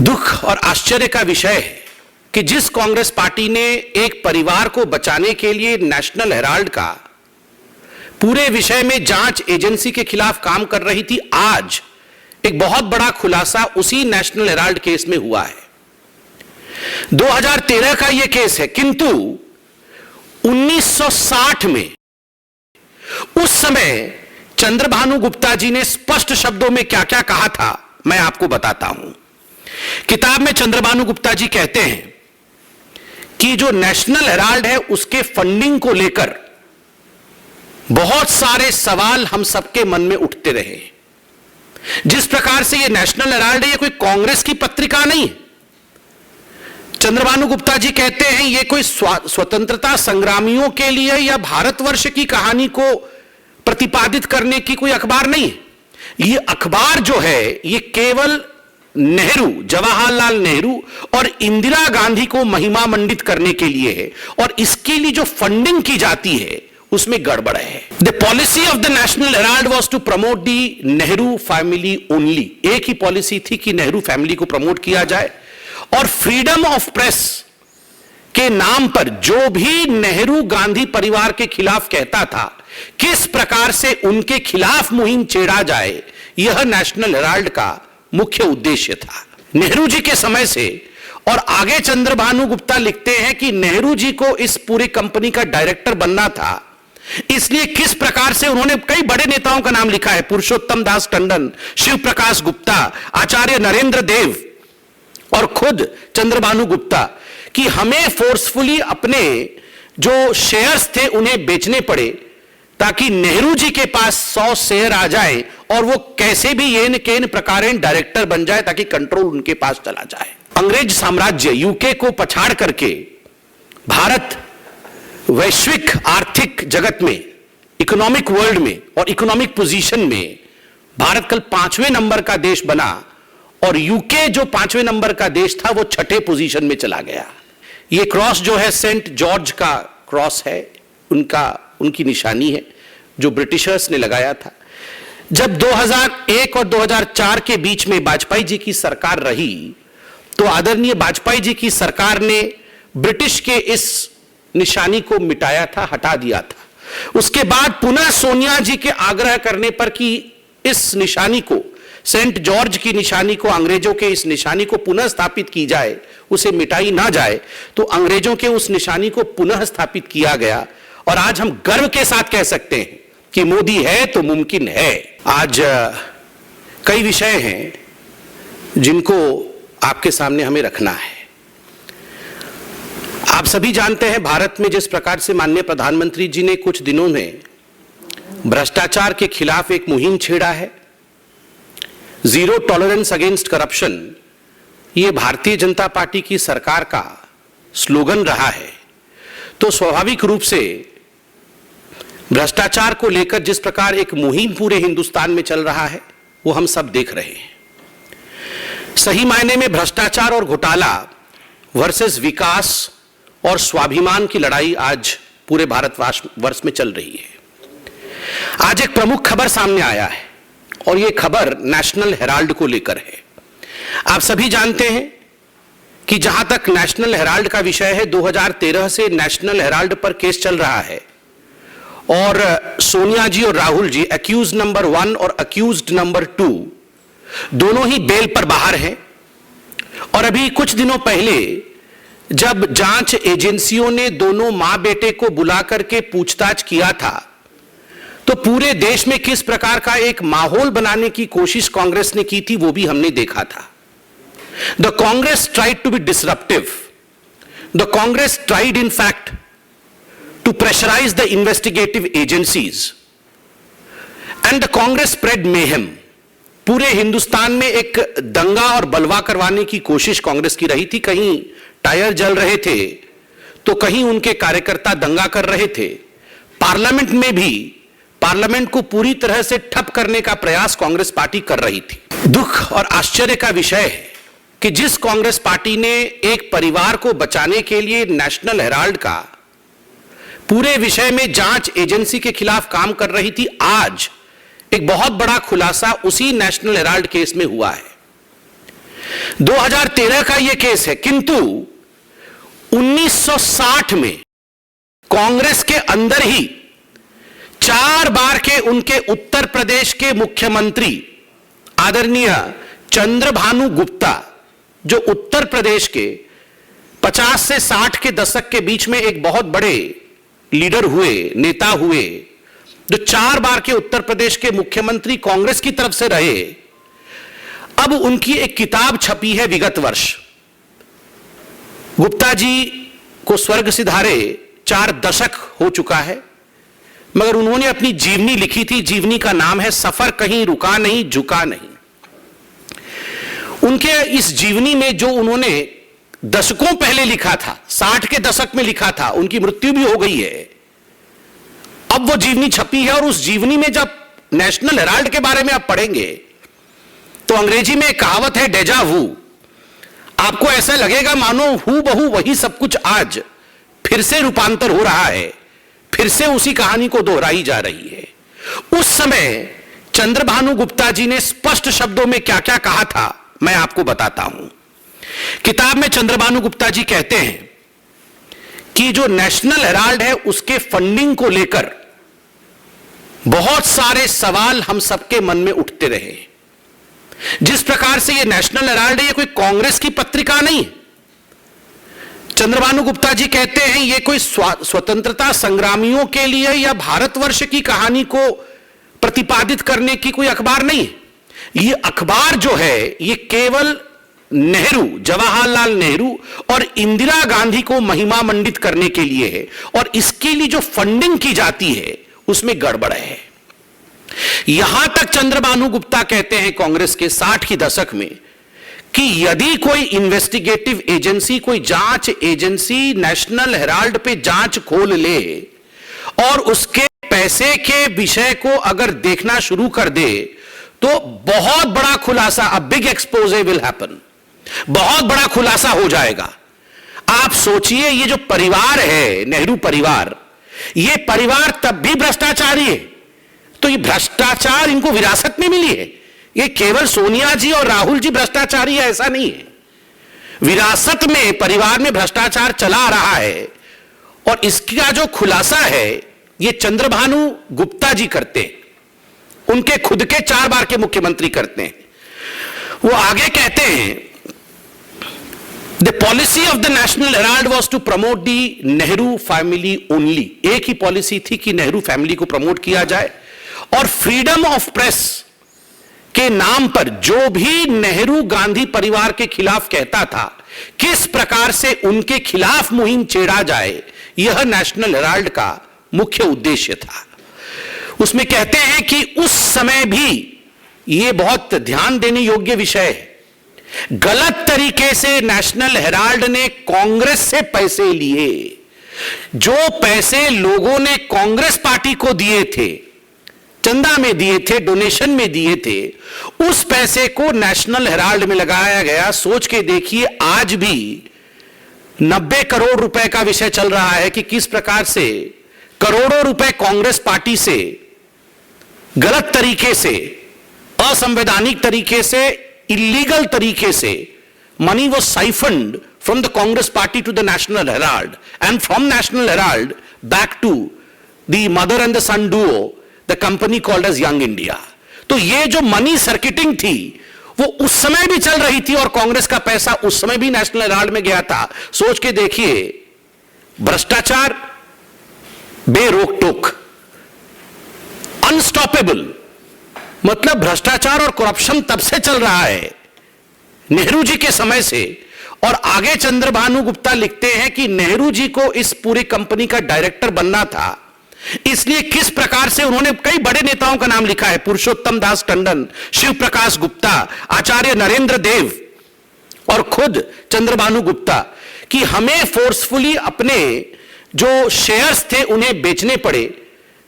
दुख और आश्चर्य का विषय है कि जिस कांग्रेस पार्टी ने एक परिवार को बचाने के लिए नेशनल हेराल्ड का पूरे विषय में जांच एजेंसी के खिलाफ काम कर रही थी, आज एक बहुत बड़ा खुलासा उसी नेशनल हेराल्ड केस में हुआ है। 2013 का यह केस है, किंतु 1960 में उस समय चंद्रभानु गुप्ता जी ने स्पष्ट शब्दों में क्या क्या कहा था, मैं आपको बताता हूं। किताब में चंद्रभानु गुप्ता जी कहते हैं कि जो नेशनल हेराल्ड है उसके फंडिंग को लेकर बहुत सारे सवाल हम सबके मन में उठते रहे। जिस प्रकार से यह नेशनल हेराल्ड है, यह कोई कांग्रेस की पत्रिका नहीं। चंद्रभानु गुप्ता जी कहते हैं यह कोई स्वतंत्रता संग्रामियों के लिए या भारतवर्ष की कहानी को प्रतिपादित करने की कोई अखबार नहीं। यह अखबार जो है यह केवल नेहरू, जवाहरलाल नेहरू और इंदिरा गांधी को महिमा मंडित करने के लिए है, और इसके लिए जो फंडिंग की जाती है उसमें गड़बड़ है। The policy of the National Herald was to promote the Nehru family only. एक ही पॉलिसी थी कि नेहरू फैमिली को प्रमोट किया जाए, और फ्रीडम ऑफ प्रेस के नाम पर जो भी नेहरू गांधी परिवार के खिलाफ कहता था, किस प्रकार से उनके खिलाफ मुहिम छेड़ा जाए, यह नेशनल हेराल्ड का मुख्य उद्देश्य था। नेहरू जी के समय से, और आगे चंद्रभानु गुप्ता लिखते हैं कि नेहरू जी को इस पूरी कंपनी का डायरेक्टर बनना था, इसलिए किस प्रकार से उन्होंने कई बड़े नेताओं का नाम लिखा है, पुरुषोत्तम दास टंडन, शिव प्रकाश गुप्ता, आचार्य नरेंद्र देव और खुद चंद्रभानु गुप्ता, कि हमें फोर्सफुली अपने जो शेयर्स थे उन्हें बेचने पड़े ताकि नेहरू जी के पास 100 शेयर आ जाए और वो कैसे भी येन केन प्रकारेण डायरेक्टर बन जाए ताकि कंट्रोल उनके पास चला जाए। अंग्रेज साम्राज्य यूके को पछाड़ करके भारत वैश्विक आर्थिक जगत में, इकोनॉमिक वर्ल्ड में और इकोनॉमिक पोजीशन में भारत कल 5वें नंबर का देश बना, और यूके जो 5वें नंबर का देश था वो 6ठे पोजीशन में चला गया। ये क्रॉस जो है सेंट जॉर्ज का क्रॉस है, उनकी निशानी है जो ब्रिटिशर्स ने लगाया था। जब 2001 और 2004 के बीच में वाजपेयी जी की सरकार रही, तो आदरणीय वाजपेयी जी की सरकार ने ब्रिटिश के इस निशानी को मिटाया था, हटा दिया था। उसके बाद पुनः सोनिया जी के आग्रह करने पर कि इस निशानी को, सेंट जॉर्ज की निशानी को, अंग्रेजों के इस निशानी को पुनः स्थापित की जाए, उसे मिटाई ना जाए, तो अंग्रेजों के उस निशानी को पुनः स्थापित किया गया। और आज हम गर्व के साथ कह सकते हैं कि मोदी है तो मुमकिन है। आज कई विषय हैं जिनको आपके सामने हमें रखना है। आप सभी जानते हैं भारत में जिस प्रकार से माननीय प्रधानमंत्री जी ने कुछ दिनों में भ्रष्टाचार के खिलाफ एक मुहिम छेड़ा है, जीरो टॉलरेंस अगेंस्ट करप्शन, यह भारतीय जनता पार्टी की सरकार का स्लोगन रहा है। तो स्वाभाविक रूप से भ्रष्टाचार को लेकर जिस प्रकार एक मुहिम पूरे हिंदुस्तान में चल रहा है वो हम सब देख रहे हैं। सही मायने में भ्रष्टाचार और घोटाला वर्सेस विकास और स्वाभिमान की लड़ाई आज पूरे भारतवर्ष में चल रही है। आज एक प्रमुख खबर सामने आया है और यह खबर नेशनल हेराल्ड को लेकर है। आप सभी जानते हैं कि जहां तक नेशनल हेराल्ड का विषय है, 2013 से नेशनल हेराल्ड पर केस चल रहा है, और सोनिया जी और राहुल जी अक्यूज नंबर 1 और अक्यूज्ड नंबर 2 दोनों ही बेल पर बाहर हैं। और अभी कुछ दिनों पहले जब जांच एजेंसियों ने दोनों मां बेटे को बुला करके पूछताछ किया था, तो पूरे देश में किस प्रकार का एक माहौल बनाने की कोशिश कांग्रेस ने की थी वो भी हमने देखा था। The Congress tried to be disruptive. The Congress tried, in fact, to pressurize the investigative agencies. And the Congress spread mayhem. पूरे हिंदुस्तान में एक दंगा और बलवा करवाने की कोशिश कांग्रेस की रही थी। कहीं टायर जल रहे थे तो कहीं उनके कार्यकर्ता दंगा कर रहे थे। पार्लियामेंट में भी पार्लियामेंट को पूरी तरह से ठप करने का प्रयास कांग्रेस पार्टी कर रही थी। दुख और आश्चर्य का विषय है कि जिस कांग्रेस पार्टी ने एक परिवार को बचाने के लिए नेशनल हेराल्ड का पूरे विषय में जांच एजेंसी के खिलाफ काम कर रही थी, आज एक बहुत बड़ा खुलासा उसी नेशनल हेराल्ड केस में हुआ है। 2013 का यह केस है, किंतु 1960 में कांग्रेस के अंदर ही 4 बार के उनके उत्तर प्रदेश के मुख्यमंत्री आदरणीय चंद्रभानु गुप्ता, जो उत्तर प्रदेश के 50 से 60 के दशक के बीच में एक बहुत बड़े लीडर हुए, नेता हुए, जो 4 बार के उत्तर प्रदेश के मुख्यमंत्री कांग्रेस की तरफ से रहे, अब उनकी एक किताब छपी है विगत वर्ष। गुप्ता जी को स्वर्ग सिधारे 4 दशक हो चुका है, मगर उन्होंने अपनी जीवनी लिखी थी। जीवनी का नाम है सफर कहीं रुका नहीं, झुका नहीं। उनके इस जीवनी में जो उन्होंने दशकों पहले लिखा था, 60 के दशक में लिखा था, उनकी मृत्यु भी हो गई है, अब वो जीवनी छपी है। और उस जीवनी में जब नेशनल हेराल्ड के बारे में आप पढ़ेंगे तो अंग्रेजी में एक कहावत है, डेजा वू। आपको ऐसा लगेगा मानो हू बहू वही सब कुछ आज फिर से रूपांतर हो रहा है, फिर से उसी कहानी को दोहराई जा रही है। उस समय चंद्रभानु गुप्ता जी ने स्पष्ट शब्दों में क्या क्या कहा था, मैं आपको बताता हूं। किताब में चंद्रभानु गुप्ता जी कहते हैं कि जो नेशनल हेराल्ड है उसके फंडिंग को लेकर बहुत सारे सवाल हम सबके मन में उठते रहे। जिस प्रकार से यह नेशनल हेराल्ड है, यह कोई कांग्रेस की पत्रिका नहीं है। चंद्रभानु गुप्ता जी कहते हैं यह कोई स्वतंत्रता संग्रामियों के लिए या भारतवर्ष की कहानी को प्रतिपादित करने की कोई अखबार नहीं है। यह अखबार जो है यह केवल नेहरू, जवाहरलाल नेहरू और इंदिरा गांधी को महिमा मंडित करने के लिए है, और इसके लिए जो फंडिंग की जाती है उसमें गड़बड़ है। यहां तक चंद्रभानु गुप्ता कहते हैं कांग्रेस के 60 की दशक में कि यदि कोई इन्वेस्टिगेटिव एजेंसी, कोई जांच एजेंसी नेशनल हेराल्ड पे जांच खोल ले और उसके पैसे के विषय को अगर देखना शुरू कर दे तो बहुत बड़ा खुलासा, a big exposé will happen, बहुत बड़ा खुलासा हो जाएगा। आप सोचिए, ये जो परिवार है नेहरू परिवार, ये परिवार तब भी भ्रष्टाचारी है, तो ये भ्रष्टाचार इनको विरासत में मिली है। ये केवल सोनिया जी और राहुल जी भ्रष्टाचारी है ऐसा नहीं है, विरासत में परिवार में भ्रष्टाचार चला आ रहा है। और इसका जो खुलासा है ये चंद्रभानु गुप्ता जी करते हैं, उनके खुद के 4 बार के मुख्यमंत्री करते हैं। वो आगे कहते हैं, the policy of the National Herald was to promote the Nehru family only. एक ही पॉलिसी थी कि नेहरू फैमिली को प्रमोट किया जाए, और फ्रीडम ऑफ प्रेस के नाम पर जो भी नेहरू गांधी परिवार के खिलाफ कहता था, किस प्रकार से उनके खिलाफ मुहिम छेड़ा जाए, यह नेशनल हेराल्ड का मुख्य उद्देश्य था। उसमें कहते हैं कि उस समय भी यह बहुत ध्यान देने योग्य विषय है, गलत तरीके से नेशनल हेराल्ड ने कांग्रेस से पैसे लिए। जो पैसे लोगों ने कांग्रेस पार्टी को दिए थे, चंदा में दिए थे, डोनेशन में दिए थे, उस पैसे को नेशनल हेराल्ड में लगाया गया। सोच के देखिए, आज भी 90 करोड़ रुपए का विषय चल रहा है कि किस प्रकार से करोड़ों रुपए कांग्रेस पार्टी से गलत तरीके से, असंवैधानिक तरीके से, इलीगल तरीके से money was siphoned from the Congress party to the National Herald and from National Herald back to the mother and the son duo, the company called as Young India। तो ये जो मनी सर्किटिंग थी वो उस समय भी चल रही थी और कांग्रेस का पैसा उस समय भी नेशनल हेराल्ड में गया था। सोच के देखिए, भ्रष्टाचार बेरोक टोक, अनस्टॉपेबल, मतलब भ्रष्टाचार और करप्शन तब से चल रहा है, नेहरू जी के समय से। और आगे चंद्रभानु गुप्ता लिखते हैं कि नेहरू जी को इस पूरी कंपनी का डायरेक्टर बनना था, इसलिए किस प्रकार से उन्होंने कई बड़े नेताओं का नाम लिखा है, पुरुषोत्तम दास टंडन, शिव प्रकाश गुप्ता, आचार्य नरेंद्र देव और खुद चंद्रभानु गुप्ता, कि हमें फोर्सफुली अपने जो शेयर्स थे उन्हें बेचने पड़े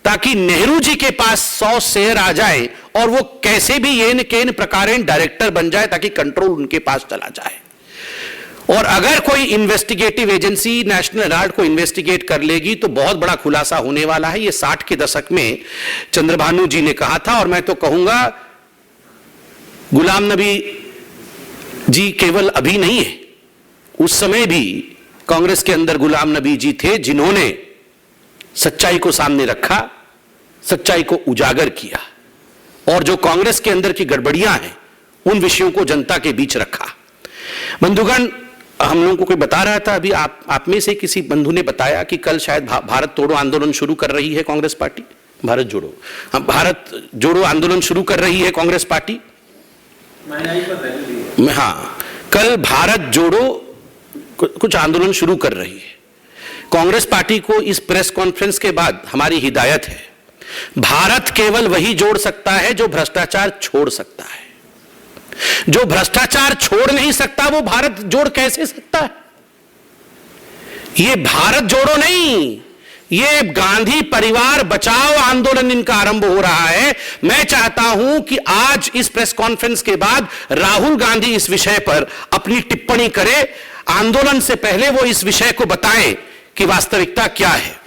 ताकि नेहरू जी के पास 100 शेयर आ जाए और वो कैसे भी येन केन प्रकारेण डायरेक्टर बन जाए ताकि कंट्रोल उनके पास चला जाए। और अगर कोई इन्वेस्टिगेटिव एजेंसी नेशनल हेराल्ड को इन्वेस्टिगेट कर लेगी तो बहुत बड़ा खुलासा होने वाला है। ये 60 के दशक में चंद्रभानु जी ने कहा था। और मैं तो कहूंगा गुलाम नबी जी केवल अभी नहीं है, उस समय भी कांग्रेस के अंदर गुलाम नबी जी थे जिन्होंने सच्चाई को सामने रखा, सच्चाई को उजागर किया और जो कांग्रेस के अंदर की गड़बड़ियां हैं उन विषयों को जनता के बीच रखा। बंधुगण, हम लोगों को कोई बता रहा था अभी, आप में से किसी बंधु ने बताया कि कल शायद भारत तोड़ो आंदोलन शुरू कर रही है कांग्रेस पार्टी। भारत जोड़ो आंदोलन शुरू कर रही है कांग्रेस पार्टी। हाँ, कल भारत जोड़ो कुछ आंदोलन शुरू कर रही है कांग्रेस पार्टी को। इस प्रेस कॉन्फ्रेंस के बाद हमारी हिदायत है, भारत केवल वही जोड़ सकता है जो भ्रष्टाचार छोड़ सकता है। जो भ्रष्टाचार छोड़ नहीं सकता वो भारत जोड़ कैसे सकता है? ये भारत जोड़ो नहीं, ये गांधी परिवार बचाओ आंदोलन इनका आरंभ हो रहा है। मैं चाहता हूं कि आज इस प्रेस कॉन्फ्रेंस के बाद राहुल गांधी इस विषय पर अपनी टिप्पणी करें। आंदोलन से पहले वो इस विषय को बताएं कि वास्तविकता क्या है।